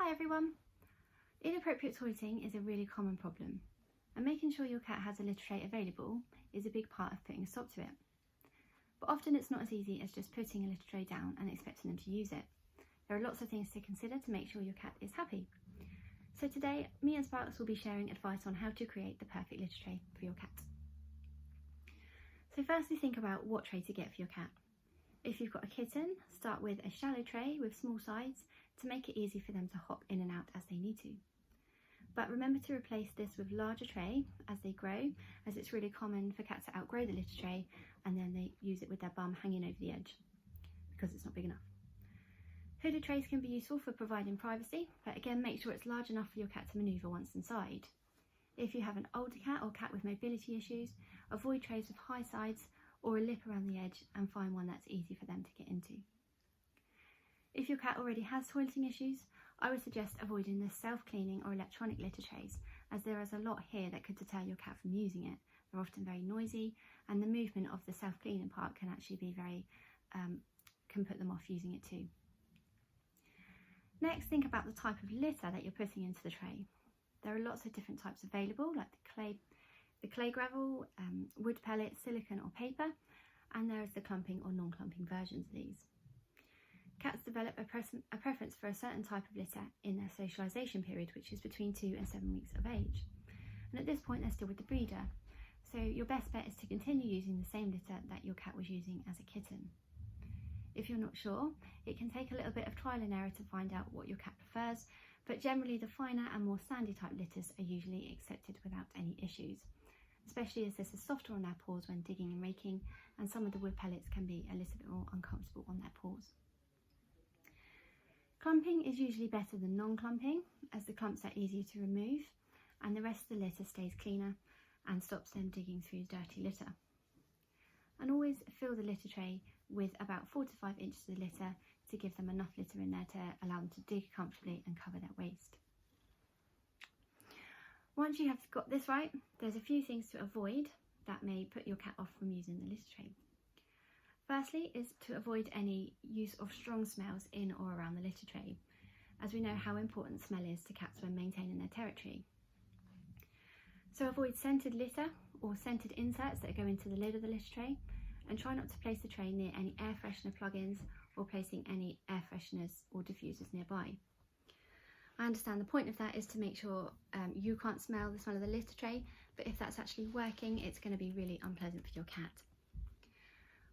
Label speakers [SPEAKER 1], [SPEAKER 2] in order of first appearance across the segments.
[SPEAKER 1] Hi everyone! Inappropriate toileting is a really common problem, and making sure your cat has a litter tray available is a big part of putting a stop to it. But often it's not as easy as just putting a litter tray down and expecting them to use it. There are lots of things to consider to make sure your cat is happy. So today, me and Sparks will be sharing advice on how to create the perfect litter tray for your cat. So firstly, think about what tray to get for your cat. If you've got a kitten, start with a shallow tray with small sides to make it easy for them to hop in and out as they need to. But remember to replace this with larger tray as they grow, as it's really common for cats to outgrow the litter tray and then they use it with their bum hanging over the edge because it's not big enough. Hooded trays can be useful for providing privacy, but again make sure it's large enough for your cat to manoeuvre once inside. If you have an older cat or cat with mobility issues, avoid trays with high sides or a lip around the edge and find one that's easy for them to get into. If your cat already has toileting issues, I would suggest avoiding the self-cleaning or electronic litter trays, as there is a lot here that could deter your cat from using it. They're often very noisy, and the movement of the self-cleaning part can actually be can put them off using it too. Next, think about the type of litter that you're putting into the tray. There are lots of different types available, like the clay gravel, wood pellets, silicone or paper, and there is the clumping or non-clumping versions of these. Cats develop a preference for a certain type of litter in their socialisation period, which is between 2 and 7 weeks of age. And at this point, they're still with the breeder. So your best bet is to continue using the same litter that your cat was using as a kitten. If you're not sure, it can take a little bit of trial and error to find out what your cat prefers, but generally the finer and more sandy type litters are usually accepted without any issues, especially as this is softer on their paws when digging and raking, and some of the wood pellets can be a little bit more uncomfortable on their paws. Clumping is usually better than non-clumping, as the clumps are easier to remove and the rest of the litter stays cleaner and stops them digging through dirty litter. And always fill the litter tray with about 4 to 5 inches of litter to give them enough litter in there to allow them to dig comfortably and cover their waste. Once you have got this right, there's a few things to avoid that may put your cat off from using the litter tray. Firstly is to avoid any use of strong smells in or around the litter tray, as we know how important smell is to cats when maintaining their territory. So avoid scented litter or scented inserts that go into the lid of the litter tray, and try not to place the tray near any air freshener plugins or placing any air fresheners or diffusers nearby. I understand the point of that is to make sure you can't smell the smell of the litter tray, but if that's actually working, it's going to be really unpleasant for your cat.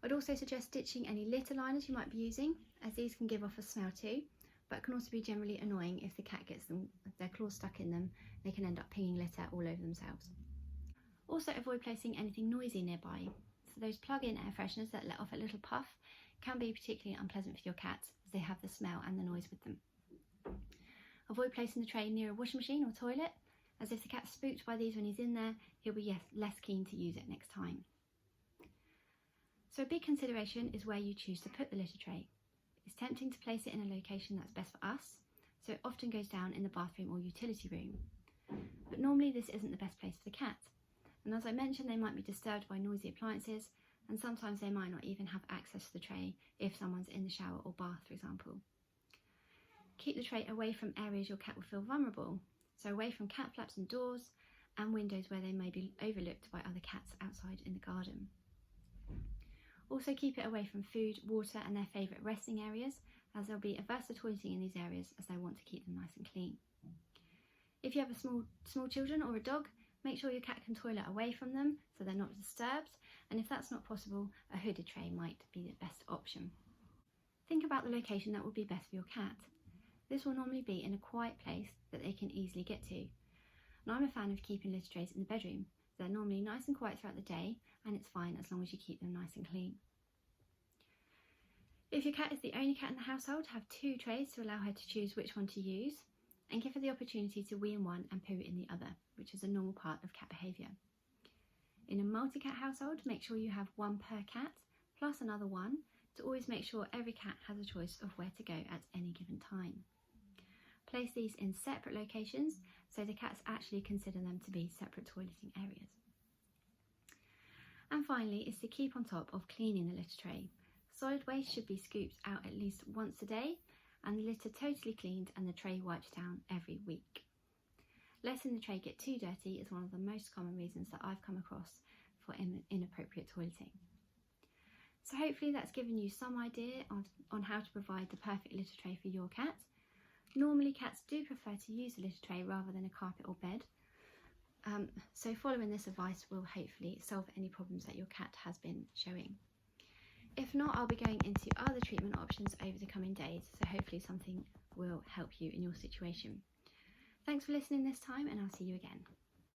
[SPEAKER 1] I'd also suggest ditching any litter liners you might be using, as these can give off a smell too, but can also be generally annoying if the cat gets their claws stuck in them. They can end up pinging litter all over themselves. Also avoid placing anything noisy nearby. So those plug-in air fresheners that let off a little puff can be particularly unpleasant for your cat, as they have the smell and the noise with them. Avoid placing the tray near a washing machine or toilet, as if the cat's spooked by these when he's in there, he'll be less keen to use it next time. So a big consideration is where you choose to put the litter tray. It's tempting to place it in a location that's best for us, so it often goes down in the bathroom or utility room. But normally this isn't the best place for the cat. And as I mentioned, they might be disturbed by noisy appliances, and sometimes they might not even have access to the tray if someone's in the shower or bath, for example. Keep the tray away from areas your cat will feel vulnerable, so away from cat flaps and doors and windows where they may be overlooked by other cats outside in the garden. Also keep it away from food, water and their favourite resting areas, as there'll be averse to toileting in these areas as they want to keep them nice and clean. If you have small children or a dog, make sure your cat can toilet away from them so they're not disturbed, and if that's not possible, a hooded tray might be the best option. Think about the location that would be best for your cat. This will normally be in a quiet place that they can easily get to. And I'm a fan of keeping litter trays in the bedroom. They're normally nice and quiet throughout the day, and it's fine as long as you keep them nice and clean. If your cat is the only cat in the household, have 2 trays to allow her to choose which one to use, and give her the opportunity to wee in one and poo in the other, which is a normal part of cat behaviour. In a multi-cat household, make sure you have 1 per cat, plus another one, to always make sure every cat has a choice of where to go at any given time. Place these in separate locations so the cats actually consider them to be separate toileting areas. And finally is to keep on top of cleaning the litter tray. Solid waste should be scooped out at least once a day, and the litter totally cleaned and the tray wiped down every week. Letting the tray get too dirty is one of the most common reasons that I've come across for inappropriate toileting. So hopefully that's given you some idea on how to provide the perfect litter tray for your cat. Normally cats do prefer to use a litter tray rather than a carpet or bed. So following this advice will hopefully solve any problems that your cat has been showing. If not, I'll be going into other treatment options over the coming days, so hopefully something will help you in your situation. Thanks for listening this time, and I'll see you again.